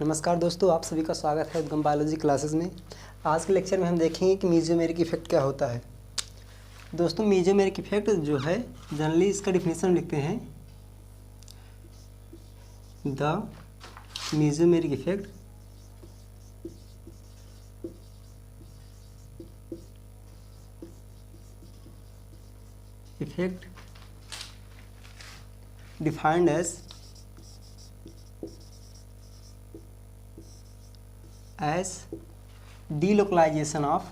नमस्कार दोस्तों, आप सभी का स्वागत है उद्गम बायोलॉजी क्लासेस में। आज के लेक्चर में हम देखेंगे कि मेसोमेरिक इफेक्ट क्या होता है। दोस्तों, मेसोमेरिक इफेक्ट जो है जनरली इसका डिफिनेशन लिखते हैं, the mesomeric effect defined as delocalization of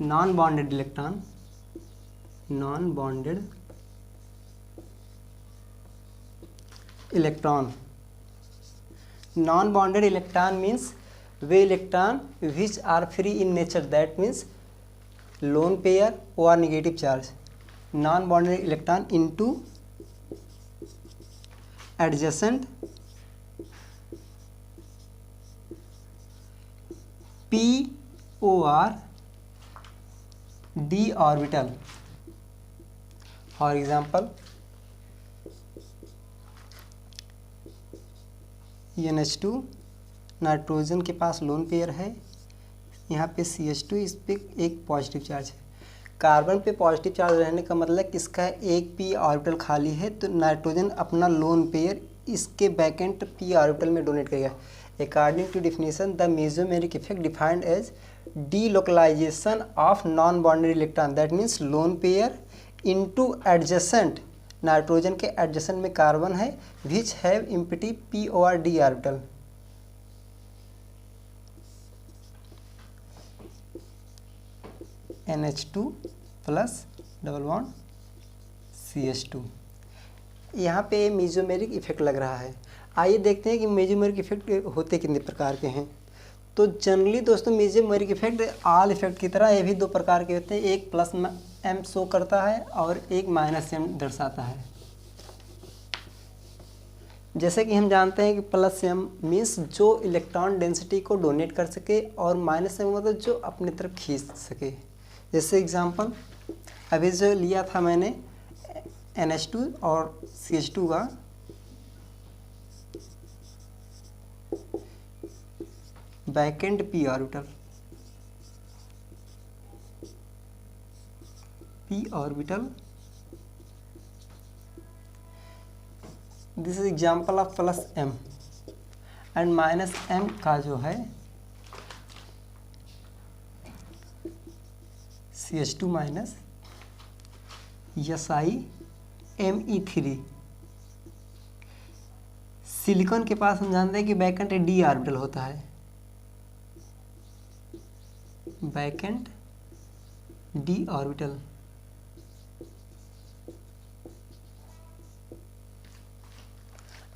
non-bonded electron non-bonded electron means way electron which are free in nature, that means lone pair or negative charge. Non-bonded electron into adjacent p or d orbital. For example, NH2 nitrogen के पास lone pair है, यहाँ पे CH2, इस पे एक positive charge है। Carbon पे positive charge रहने का मतलब इसका एक p ऑर्बिटल खाली है, तो नाइट्रोजन अपना लोन पेयर इसके बैकेंट p ऑर्बिटल में डोनेट करेगा। According to definition, the mesomeric effect defined as delocalisation of non bonded electron, that means lone pair into adjacent, nitrogen के एडजेसेंट में कार्बन है विच हैव एम्प्टी p और d orbital. NH2 plus double bond CH2। यहाँ पे mesomeric effect लग रहा है। आइए देखते हैं कि मेसोमेरिक इफेक्ट होते कितने प्रकार के हैं। तो जनरली दोस्तों, मेसोमेरिक इफेक्ट ऑल इफेक्ट की तरह ये भी दो प्रकार के होते हैं, एक प्लस m शो करता है और एक माइनस m दर्शाता है। जैसे कि हम जानते हैं कि प्लस m मीन्स जो इलेक्ट्रॉन डेंसिटी को डोनेट कर सके और माइनस m मतलब जो अपनी तरफ खींच सके। जैसे एग्जांपल अभी जो लिया था मैंने NH2 और CH2 का, backend p orbital, this is example of plus m and minus m का जो है CH2 माइनस SiMe3। सिलिकॉन के पास हम जानते हैं कि बैकेंट d ऑर्बिटल होता है, बैकेंट d ऑर्बिटल।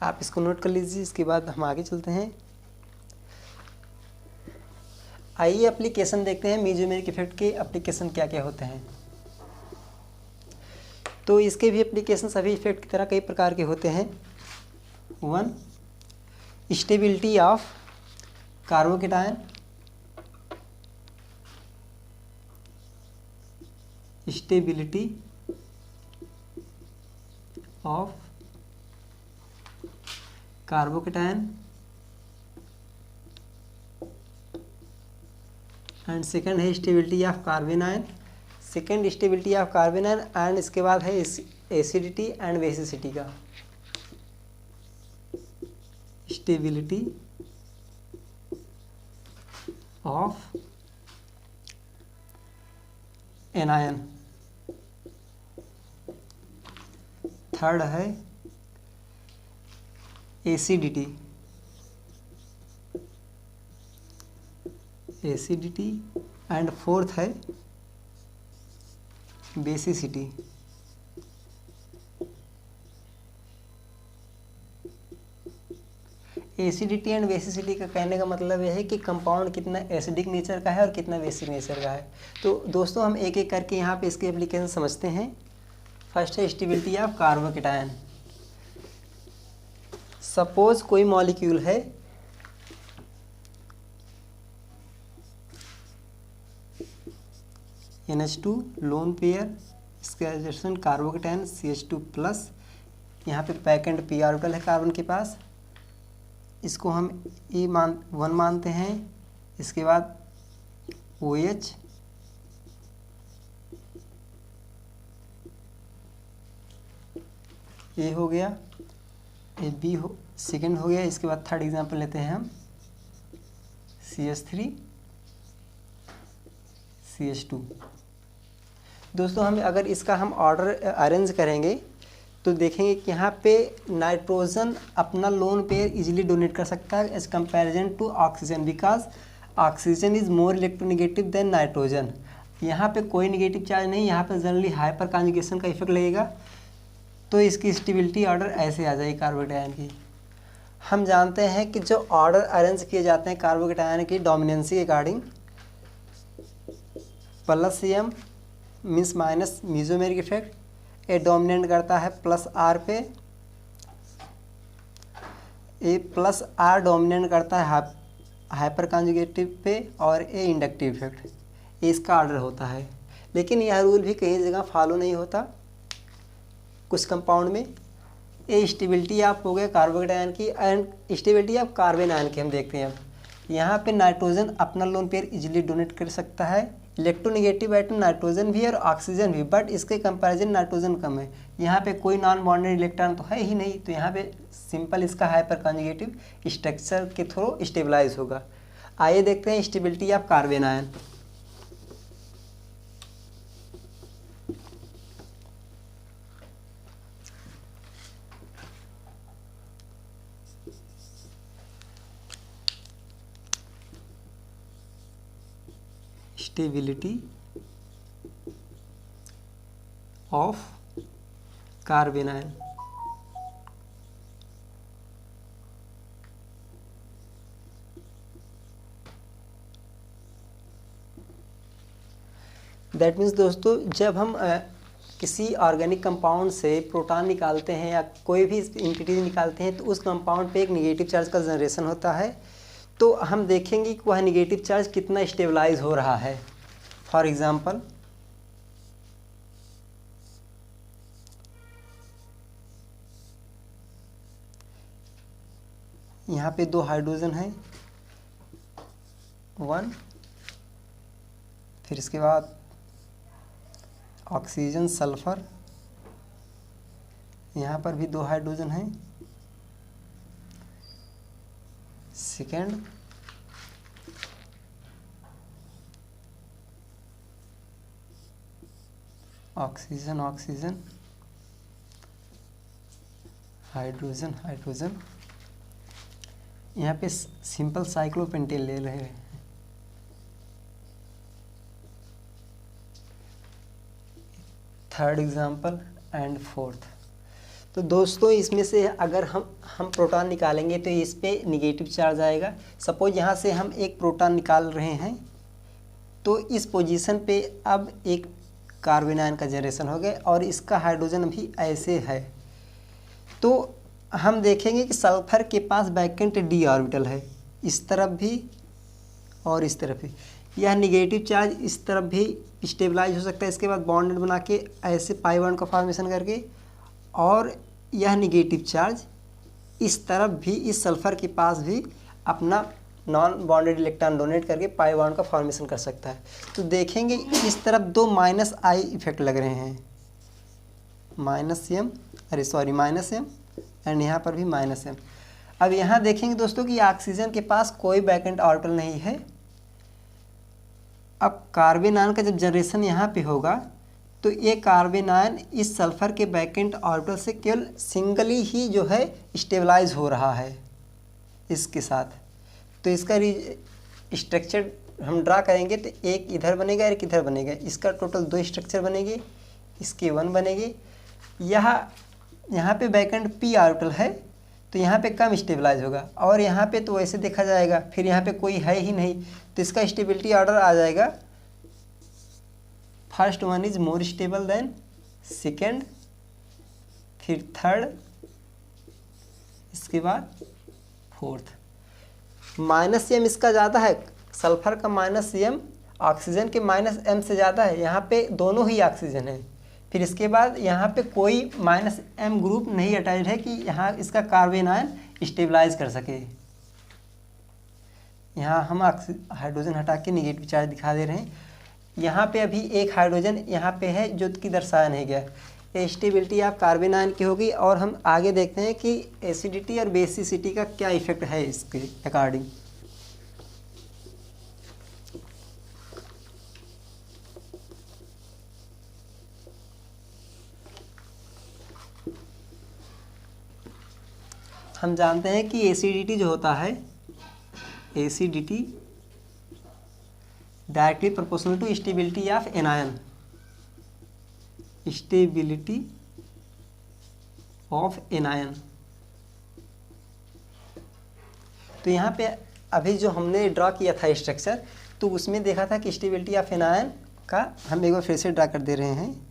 आप इसको नोट कर लीजिए, इसके बाद हम आगे चलते हैं। आइए एप्लीकेशन देखते हैं, मेसोमेरिक इफेक्ट के एप्लीकेशन क्या क्या होते हैं। तो इसके भी एप्लीकेशन सभी इफेक्ट की तरह कई प्रकार के होते हैं। 1. Stability of carbocation, stability of carbocation and second है stability of carbanion, second stability of carbanion and इसके बाद है एसिडिटी एंड बेसिसिटी का, स्टेबिलिटी ऑफ एनायन। थर्ड है एसिडिटी एंड फोर्थ है बेसिसिटी। एसिडिटी एंड बेसिसिटी का कहने का मतलब यह है कि कंपाउंड कितना एसिडिक नेचर का है और कितना बेसिक नेचर का है। तो दोस्तों, हम एक एक करके यहाँ पे इसके एप्लीकेशन समझते हैं। फर्स्ट है स्टेबिलिटी ऑफ कार्बोकेटायन। सपोज कोई मॉलिक्यूल है NH2 लोन पेयर, इसके एडजस्टमेंट कार्बोकेटायन CH2 प्लस, यहाँ पे बैक एंड p ऑर्बिटल है कार्बन के पास, इसको हम E1 मानते हैं। इसके बाद OH, ए हो गया, ए बी हो सेकेंड हो गया। इसके बाद थर्ड एग्जांपल लेते हैं हम CH3 CH2। दोस्तों हम अगर इसका हम ऑर्डर अरेंज करेंगे तो देखेंगे कि यहाँ पे नाइट्रोजन अपना लोन पेयर इजीली डोनेट कर सकता है as comparison to oxygen, because oxygen is more electronegative than nitrogen. यहाँ पे कोई नेगेटिव चार्ज नहीं, यहाँ पे जनरली हाइपर कॉन्जुगेशन का इफेक्ट लगेगा, तो इसकी स्टेबिलिटी ऑर्डर ऐसे आ जाएगी कार्बोकेटायन की। हम जानते हैं कि जो ऑर्डर अरेंज किए जाते हैं कार्बोकेटायन की डोमिनेंसी के according, plus M means minus mesomeric effect, A dominant करता है प्लस आर पे, ए प्लस आर डोमिनेंट करता है हाइपर कॉन्जुगेटिव पे, और ए इंडक्टिव इफेक्ट, ये इसका ऑर्डर होता है। लेकिन यह रूल भी कई जगह फॉलो नहीं होता, कुछ कंपाउंड में। ये स्टेबिलिटी आप हो गए कार्बोकेटायन की, and stability of carbon ion की हम देखते हैं। अब यहाँ पे नाइट्रोजन अपना लोन पेयर इजीली डोनेट कर सकता है, इलेक्ट्रोनेगेटिव आइटम नाइट्रोजन भी और ऑक्सीजन भी, बट इसके कंपैरिजन नाइट्रोजन कम है। यहाँ पे कोई नॉन बॉन्डेड इलेक्ट्रॉन तो है ही नहीं, तो यहाँ पे सिंपल इसका हाइपर कॉन्जुगेटिव स्ट्रक्चर के थ्रू स्टेबलाइज होगा। आइए देखते हैं stability of carbon ion. Stability of carbon ion. That means दोस्तों, जब हम किसी ऑर्गेनिक कंपाउंड से प्रोटॉन निकालते हैं या कोई भी इम्प्योरिटी निकालते हैं, तो उस कंपाउंड पे एक नेगेटिव चार्ज का जनरेशन होता है। तो हम देखेंगे कि वह नेगेटिव चार्ज कितना स्टेबलाइज हो रहा है। फॉर एग्जांपल, यहाँ पे 2 हाइड्रोजन हैं, 1, फिर इसके बाद ऑक्सीजन सल्फर, यहाँ पर भी 2 हाइड्रोजन हैं, second, oxygen oxygen, hydrogen hydrogen, यहाँ पे सिंपल साइक्लोपेंटेन ले रहे हैं। Third example and fourth. तो दोस्तों इसमें से अगर हम प्रोटॉन निकालेंगे तो इस पे निगेटिव चार्ज आएगा। सपोज यहाँ से हम एक प्रोटॉन निकाल रहे हैं, तो इस पोजीशन पे अब एक कार्बन आयन का जनरेशन हो गया और इसका हाइड्रोजन भी ऐसे है। तो हम देखेंगे कि सल्फर के पास वैकेंट डी ऑर्बिटल है, इस तरफ भी और इस तरफ भी। यह निगेटिव चार्ज इस तरफ भी स्टेबलाइज हो सकता है, इसके बाद बॉन्ड बना के ऐसे पाई बॉन्ड का फॉर्मेशन करके, और यह निगेटिव चार्ज इस तरफ भी इस सल्फर के पास भी अपना नॉन बॉन्डेड इलेक्ट्रॉन डोनेट करके पाई बॉन्ड का फॉर्मेशन कर सकता है। तो देखेंगे इस तरफ 2 माइनस आई इफेक्ट लग रहे हैं, माइनस एम एंड यहाँ पर भी माइनस एम। अब यहाँ देखेंगे दोस्तों कि ऑक्सीजन के पास कोई वैकेंट ऑर्बिटल नहीं है। अब कार्बन आयन का जब जनरेशन यहाँ पे होगा तो ये कार्बन आयन इस सल्फर के वैकेंट ऑर्बिटल से केवल सिंगली ही जो है स्टेबलाइज हो रहा है इसके साथ। तो इसका स्ट्रक्चर हम ड्रा करेंगे तो एक इधर बनेगा एक इधर बनेगा, इसका टोटल 2 स्ट्रक्चर बनेगी, इसकी 1 बनेगी। यहाँ पे वैकेंट पी ऑर्बिटल है तो यहाँ पे कम स्टेबलाइज होगा, और यहाँ पे तो वैसे देखा जाएगा, फिर यहाँ पे कोई है ही नहीं, तो इसका स्टेबिलिटी ऑर्डर आ जाएगा, first one is more stable then second, फिर थर्ड, इसके बाद फोर्थ। माइनस एम इसका ज़्यादा है, सल्फर का माइनस एम ऑक्सीजन के -m से ज़्यादा है, यहाँ पे दोनों ही ऑक्सीजन है। फिर इसके बाद यहाँ पे कोई -m ग्रुप नहीं अटैच्ड है कि यहाँ इसका कार्बन आयन स्टेबलाइज कर सके। यहाँ हम हाइड्रोजन हटा के निगेटिव चार्ज दिखा दे रहे हैं। यहाँ पे अभी एक हाइड्रोजन यहाँ पे है जो कि दर्शाया नहीं गया। स्टेबिलिटी ऑफ कार्बन आयन की होगी। और हम आगे देखते हैं कि एसिडिटी और बेसिसिटी का क्या इफेक्ट है इसके अकॉर्डिंग। हम जानते हैं कि एसिडिटी जो होता है, acidity directly proportional to stability of anion, stability of anion. तो यहाँ पे अभी जो हमने ड्रा किया था स्ट्रक्चर, तो उसमें देखा था कि स्टेबिलिटी ऑफ एनायन का हम एक बार फिर से ड्रा कर दे रहे हैं।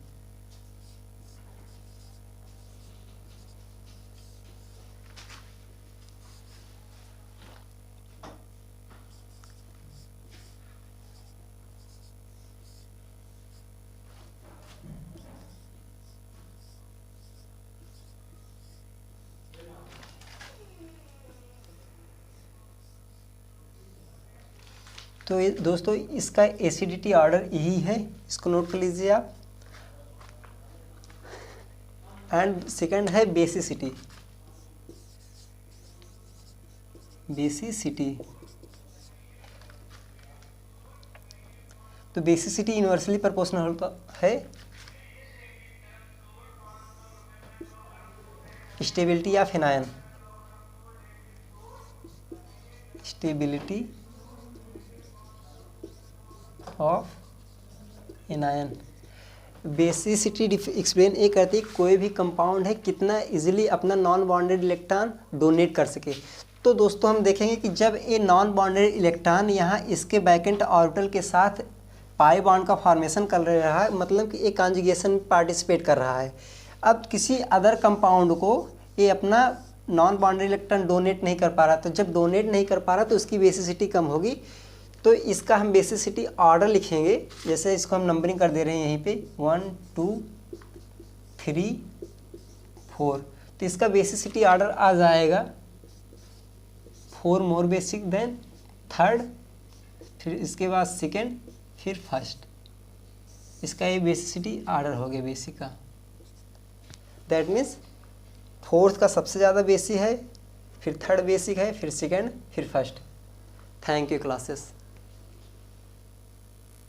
तो ये दोस्तों इसका एसिडिटी ऑर्डर यही है, इसको नोट कर लीजिए आप। एंड सेकंड है बेसिसिटी। बेसिसिटी तो बेसिसिटी इन्वर्सली प्रोपोर्शनल होता है stability of anion, stability of anion. Basicity explain ये करती है कोई भी कंपाउंड है कितना इजीली अपना नॉन बॉन्डेड इलेक्ट्रॉन डोनेट कर सके। तो दोस्तों हम देखेंगे कि जब ये नॉन बॉन्डेड इलेक्ट्रॉन यहाँ इसके बैकेंट ऑर्बिटल के साथ पाई बॉन्ड का फॉर्मेशन कर रहा है, मतलब कि एक कॉन्जुगेशन में पार्टिसिपेट कर रहा है। अब किसी अदर कंपाउंड को ये अपना नॉन बॉन्डेड इलेक्ट्रॉन डोनेट नहीं कर पा रहा, तो जब डोनेट नहीं कर पा रहा तो उसकी बेसिसिटी कम होगी। तो इसका हम बेसिसिटी ऑर्डर लिखेंगे, जैसे इसको हम नंबरिंग कर दे रहे हैं यहीं पे 1 2 3 4। तो इसका बेसिसिटी ऑर्डर आ जाएगा 4 मोर बेसिक देन थर्ड, फिर इसके बाद सेकेंड, फिर फर्स्ट। इसका ये बेसिसिटी ऑर्डर हो गया बेसिक का। दैट मीन्स फोर्थ का सबसे ज़्यादा बेसिक है, फिर थर्ड बेसिक है, फिर सेकेंड, फिर फर्स्ट। Thank you classes.